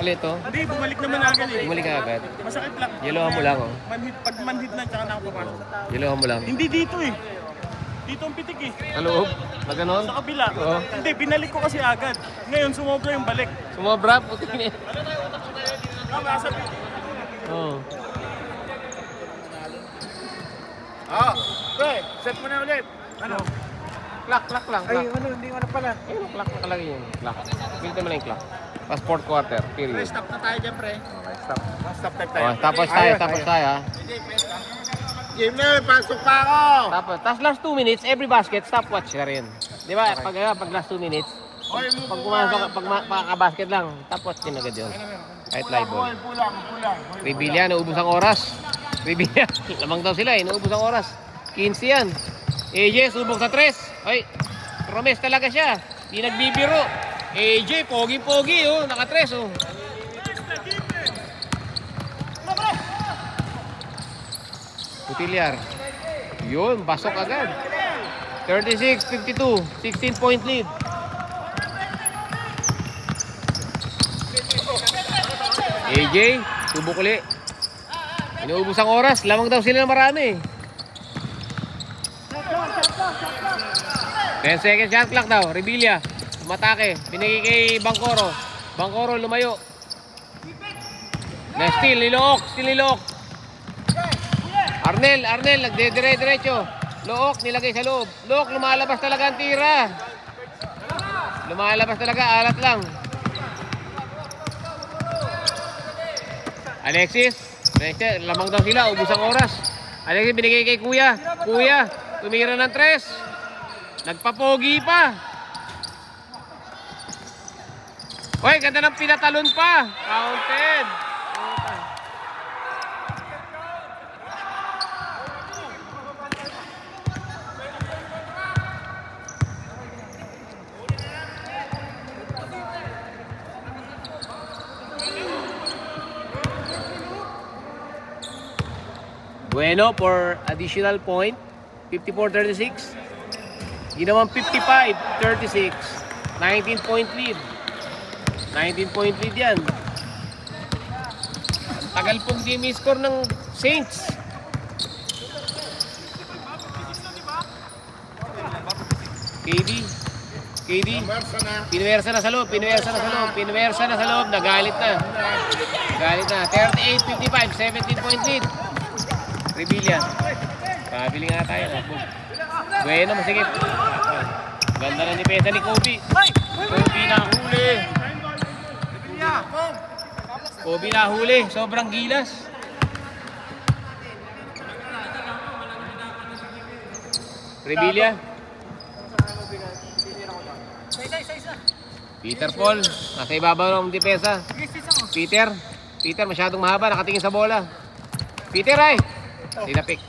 Ano ito? Hindi, bumalik naman agad eh. Bumalik ka agad. Masakit lang. Yellowan mo lang, oh. Pag manhit lang, tsaka nakapapasok. Yellowan mo lang. Hindi dito eh. Dito ang pitik eh. Sa loob? Na ganon? Sa kabila. Oo. Hindi, binalik ko kasi agad. Ngayon, sumobra yung balik. Sumobra? Puti na eh. Nasa pitik. Oo. Pre, set mo na ulit. Ano? Clock lang. Ay, Clock. ano, hindi ko na pala. Ayun, clock nakalagay yun. Clock. Pinta mo lang yung clock. Pas fourth quarter, period. Stop na tayo dyan, pre. Okay, stop. Stop time tayo. Oh, tapos tayo, ha. Game na, pasok pa ako! Tapos last 2 minutes, every basket, stopwatch ka rin. Di ba? Pag last 2 minutes, pag pumasok, pagka-basket lang, stopwatch din agad yun. Kahit live ball. Pulang. Rebilla, naubos ang oras. Rebilla, lamang daw sila eh, naubos ang oras. 15 yan. AJ, subok sa 3. Ay, promise talaga siya. Di nagbibiro. AJ, pogi-pogi, oh, naka-3, oh. Putilyar. Yun, basok agad. 36-52, 16-point lead. AJ, subok uli. Inuubos ang oras, lamang daw sila ng marami. 10 seconds shot clock daw. Rebilla, umatake. Binigay kay Bangkoro. Bangkoro lumayo. Na steal, nilook. Arnel, nagdedire-diretso. Look, nilagay sa loob. Look, lumalabas talaga ang tira. Lumalabas talaga, alat lang. Alexis, lamang daw sila, ubus ang oras. Alexis, binigay kay Kuya. Kuya, tumira ng 3. Nagpapogi pa. Hoy, ganda ng pinatalon pa. Counted. Bueno for additional point. 54-36. Ginawang 55-36. 19-point lead. 19-point lead yan. Tagal pong di score ng Saints. KD. Pinuwersa na sa loob. Nagalit na. 38-55. 17-point lead. Rebilla. Pabili nga tayo. Bueno, masigip. Ganda na ni Pesa ni Kobe. Kobe nahuli. Sobrang gilas. Rebilla. Peter Paul. Nasa ibabaw ng depensa. Peter, masyadong mahaba. Nakatingin sa bola. Peter ay. Tinapik.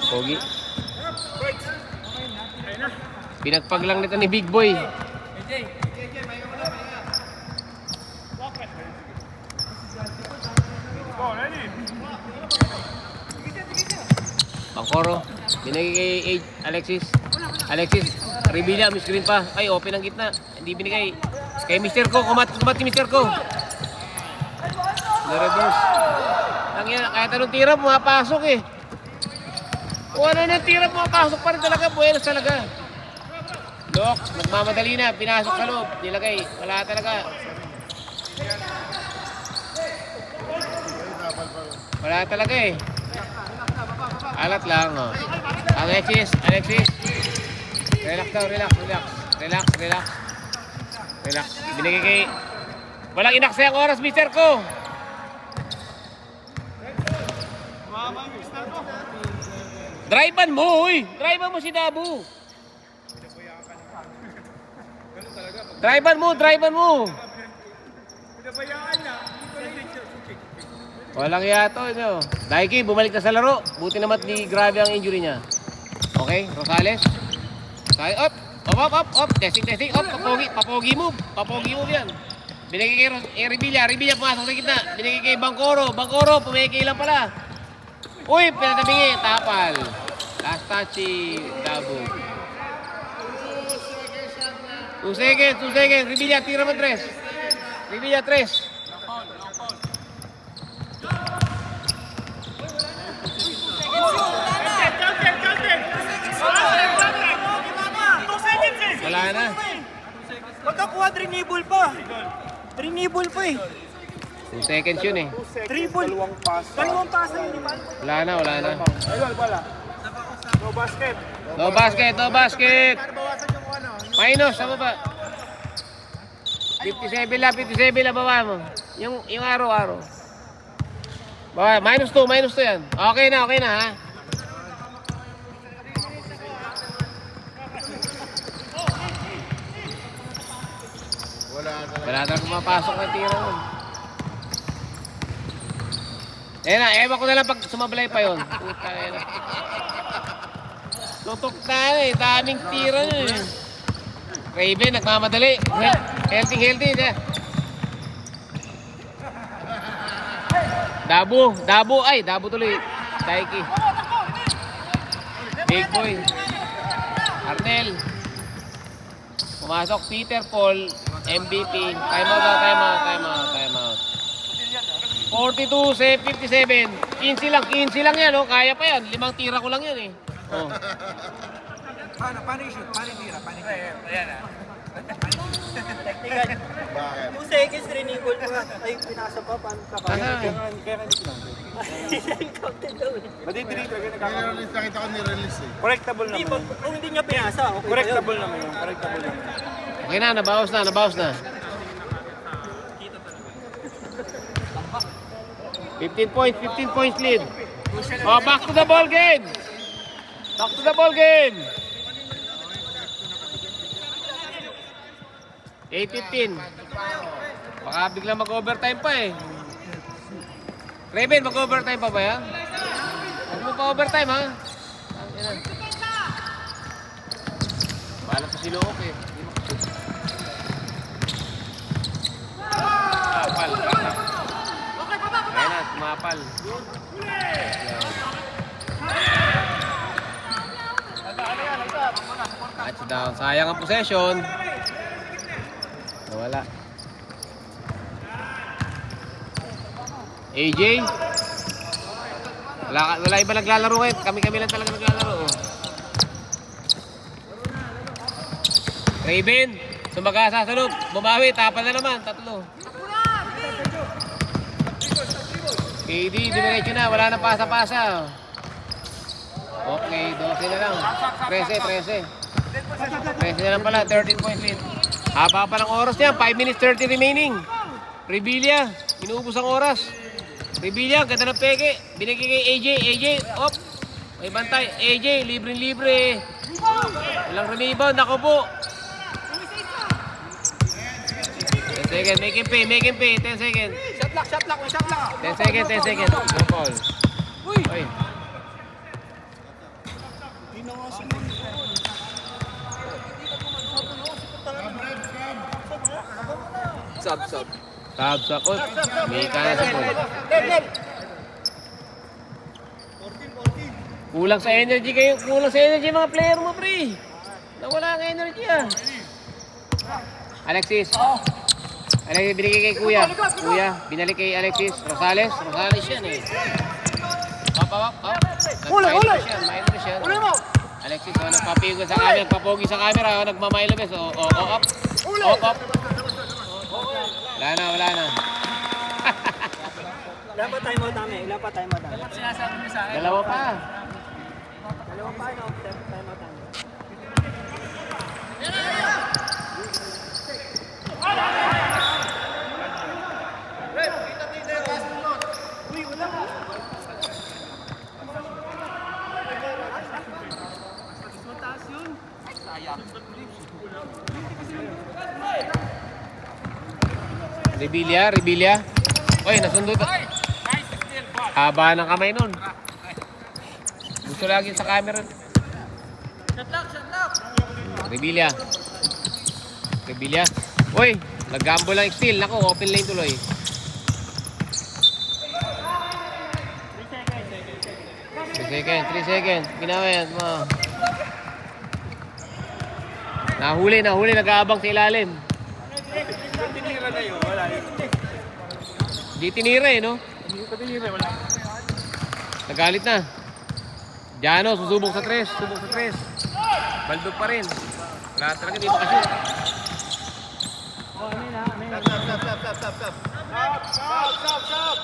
Pogi. Pinagpag lang nito ni Big Boy. Bangkoro. Binigay kay Alexis. Rebilla, may screen pa. Ay, open ang gitna. Hindi binigay. Kay Mr. Ko, kumat si Mr. Ko. Na-reverse. Kahit anong tira, pumapasok eh. Kung ano nang tira, pumapasok pa rin talaga. Buenos talaga. Look, nagmamadali na. Pinasok sa loob. Nilagay. Wala talaga. Wala talaga eh. Alat lang, oh. Alexis. Relax daw, relax. Binigay kay... Walang inaksayang oras, mister ko. Drivean mo, uy. Drivean mo si Dabu. Drivean mo. Walang yato, no. Daiki, bumalik na sa laro. Buti naman di grabe ang injury niya. Okay, Rosales. Up. Testing. Up, papogi move yan. Binigay kay Revilla pumasok sa gitna. Binigay kay Bangkoro, pumeke lang pala. Uy, pinatabingi, tapal. Last touch si Dabu. 2 seconds. Revilla, tira mo 3. Revilla 3. Wala na. Pagkakuha, trinibol pa. Trinibol pa eh. 2 seconds yun eh. Triple. Dalawang pasa yun, di ba? Wala na. Ayun, wala. No basket. Minus, sa baba. 57 lang baba mo. Yung araw. Baba, minus 2 yan. Okay na ha. Wala na kumapasok ng tira nun. Ewan ko na lang pag sumablay pa yun. Puta na. Tutok na eh, daming tira nun eh. Raven, nagmamadali. Healthy. Dabu tuloy. Daiki. Big boy. Arnel. Pumasok Peter Paul, MVP. Time out. 42-57. 15 lang yan, oh. Kaya pa yan. 5 tira ko lang yan eh. Oh. Paano yung shoot? Paano yung tira? Ayan ah. Bakit? 2 seconds, trinibol pa. Ay, pinasa pa. Paano ka? Kaya Counted daw eh. Madidelete agad nagkakaroon. Nirelease, nakita ko nirelease eh. Correctable Hindi, naman. kung hindi niya pinasa, okay ba Correctable yun? naman yun. Okay na, nabawas na. 15 points lead. Oh, back to the ball game. 8-15. Baka biglang mag-overtime pa eh. Raven, mag-overtime pa ba yan? Huwag mo pa overtime ha. Bahala pa si Look eh. Mapal. Kaya na, tumapal. Touchdown. Sayang ang possession. Nawala. AJ. Wala iba naglalaro ngayon. Kami lang talaga naglalaro. Oh. Raven. Sumagasa sa loob. Bumawi. Tapal na naman. 3. KD. Dumiretso na. Wala na pasa-pasa. Okay. 12 na lang. 13 na lang pala. 13 point lead. Haba pa ng oras niya. 5 minutes 30 remaining. Revilla. Inuubos ang oras. Revilla, ganda ng peke. Binigay kay AJ. Op. May bantay. AJ, libre. Walang rebound. Nako po. 10 seconds. Make him pay. 10 seconds. Shot lock. 10 seconds. No call. Uy. Sub. Sabsakot. May kaya sa po. Kulang sa energy mga player mo, pre. Nawala ang energy ah. Alexis, binigay kay Kuya, binalik kay Alexis. Rosales yan eh. Up. Huli! Minus yan. Alexis, nagpapigo sa camera, nagpapogi sa camera, nagmamailabes. Up. Up. Wala na. Ilan pa time out namin? Sinasabi niyo sa akin. Dalawa pa. Time out namin. Rebilla. Oy, nasundo. Haba ng kamay nun. Gusto lagi sa camera. Shot lock! Rebilla. Oy, nag-gamble lang steal. Nako, open lane tuloy. 3 seconds. Ginawa yan. Nahuli. Nag-aabang sa ilalim. Tinira na yun, wala yun. Di tinira no? Wala. Nagalit na. Jano, susubok sa 3. Baldog pa rin. Wala talaga, di makashoot. Stop.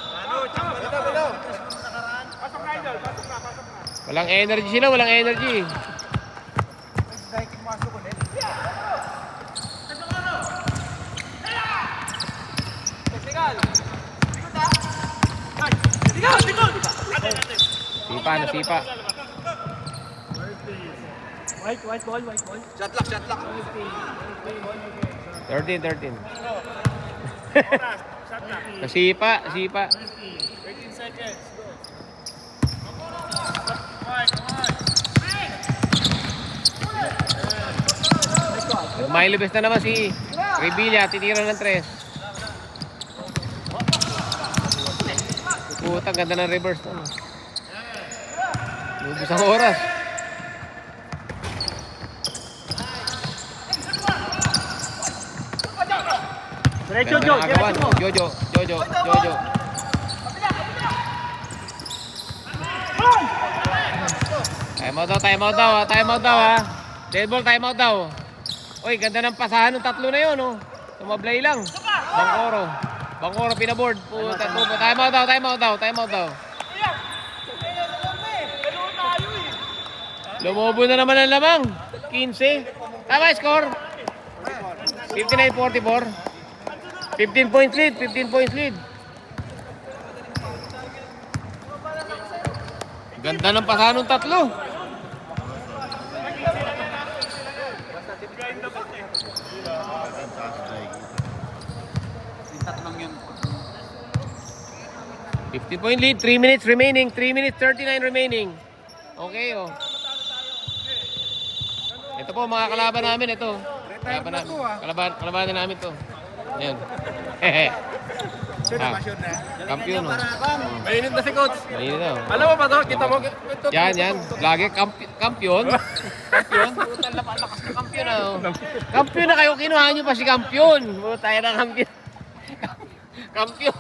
Walang energy sila, walang energy. Sipa. White ball. Shot lock. 13. Sipa. 13 seconds. Nagmailibes na naman si Rebilla, titira ng 3. Putang ganda ng reverse. Lubos ang oras. Diretso, Jojo. Time out daw ha. Dead ball, time out daw. Oy, ganda ng pasahan ng tatlo na yun, oh. Tumablay lang. Bangkoro pinaboard. Puta. Time out daw. Lumobo na naman ang lamang. 15. Tama score. 59-44. 15 points lead. Ganda ng pasahan ng tatlo. Tatlong yun. 50-point lead, 3 minutes remaining. 3 minutes 39 remaining. Okay, oh. Ito po mga kalaban namin, ito. Kalaban namin to. Yan. Kampiyon, oh. Mainit na si coach. Ayun na, oh. Alam mo ba to? Kita mo? Ito. Yan. Lagi kampiyon. Puta, lakas na kampiyon na, oh. Kampiyon na kayo, kinuha nyo pa si kampiyon. Tayo na kampiyon. Kampiyon.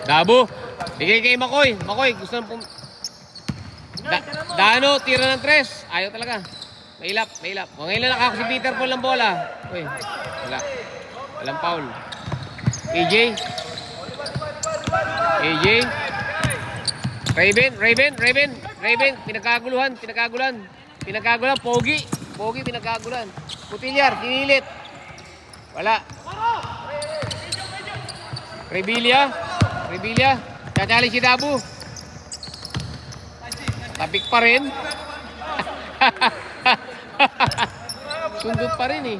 Dabo. Bigay kay Makoy. Makoy, gusto nang Dano, tira ng 3. Ayaw talaga. Mailap. O ngayon lang ako si Peter Paul ng bola. Uy, wala. Walang foul. AJ. Raven. Pinagkaguluhan. Pogi, pinagkaguluhan. Putilyar, kinilit. Wala. Rebilla. Chachali si Dabu. Tapik pa rin. Sundot pa rin, eh.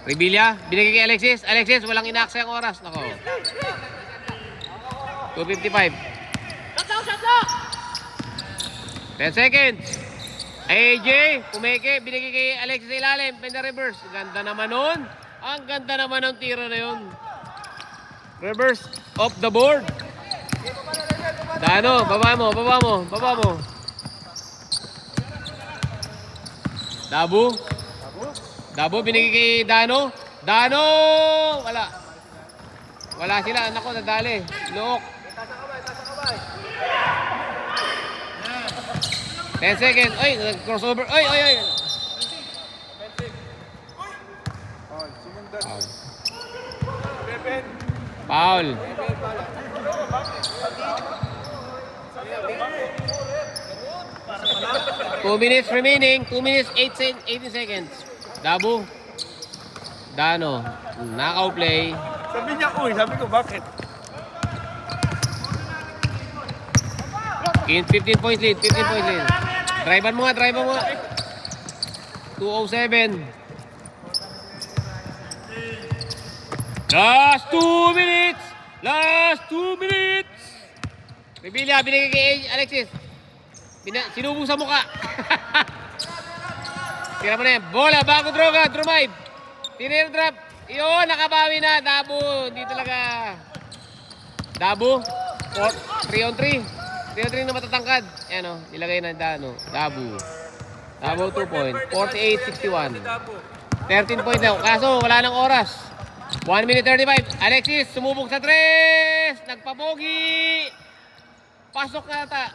Rebilla, binigay kay Alexis. Alexis, walang inaaksa ang oras. Nako. 2:55. 10 seconds. AJ, pumeke, binigay kay Alexis sa ilalim. Penda reverse. Ganda naman nun. Ang ganda naman ng tira na yun. Reverse off the board. Dano, baba mo. Dabu. Dabu, binigay kay Dano. Dano! Wala. Wala sila. Nako, nadali. Look. 10 seconds. Ay, crossover. Ay, ay, ay. Foul. Two minutes remaining. 2 minutes, 18 seconds. Dabu. Dano. Knockout play. Sabi niya, uy, sabi ko, bakit? 15 points lead. 15 points lead. Driver mo nga, driver mo nga. 2:07. Last 2 minutes! Last 2 minutes! Rebilla, binigay kay Alexis. Sinubong sa mukha. Tira mo na yan. Bola, bago droga, drive. Tinir drop. Yun, nakabawi na. Dabu, hindi talaga. Dabu. 3 on 3. 3 on 3 na matatangkad. Ayan o, nilagay na Dano. Dabu. Dabu 2 point. 48-61. 13 point daw. Kaso, wala nang oras. 1 minute 35. Alexis, sumubok sa 3. Nagpapogi. Pasok na ata.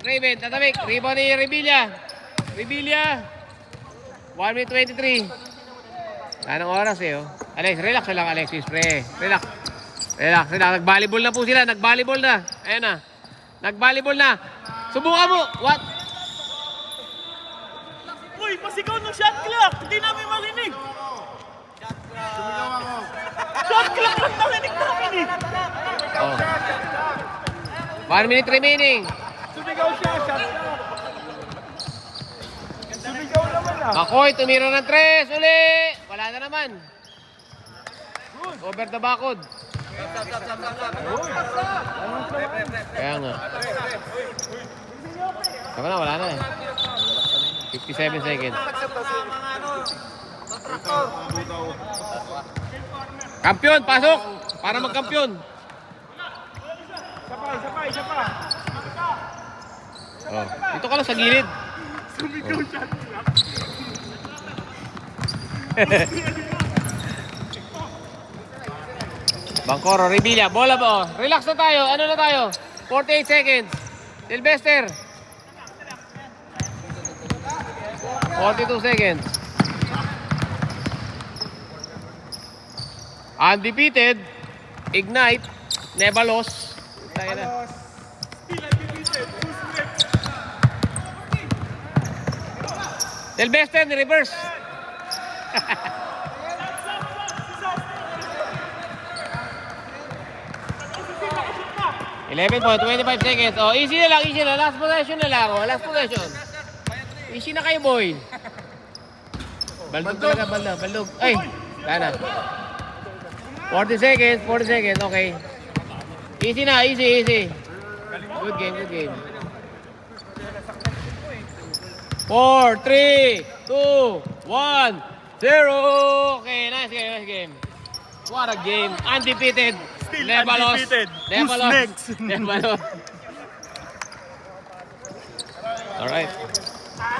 Raven, tatabik. Rebound ni Rebilla. Rebilla. 1 minute 23. Wala nang oras eh. Oh. Alex, relax lang Alexis, pre. Relax. Relax, relax. Nag-volleyball na po sila. Nag-volleyball na. Ayan na. Nag-volleyball na. Subukan mo. What? Uy, pasigaw ng shot clock! Hindi namin marinig! Sumigaw ako. Shot clock lang narinig namin eh! Oh. 1 minute remaining. Sumigaw siya, shot siya. Sumigaw naman ah. Makoy, tumira ng 3. Uli. Wala na naman. Over the backwood. Kaya nga. Saka na, wala na eh. 57 seconds. Kampiyon, pasok! Para magkampiyon. Isa pa. Oh. Dito ka lang sa gilid. Sumigaw shot clock. Bangkoro, Rebilla, bola ba? Oh. Relax na tayo. Ano na tayo? 48 seconds. Sylvester. 42 seconds. Undefeated. Ignite. Never lost. Tayo na. Sylvester, ni-reverse. 11.25 seconds. Oh, easy na lang, easy na. Last possession na lang. Oh, last possession. Easy na kayo, boy. Baldog talaga, baldog. Ay, wala na. 40 seconds, 40 seconds. Okay. Easy na, easy, easy. Good game, good game. 4, 3, 2, 1, 0. Okay, nice game, nice game. What a game. Undefeated. Still Never lost. undefeated. Never Who's lost. next? Never lost. All right.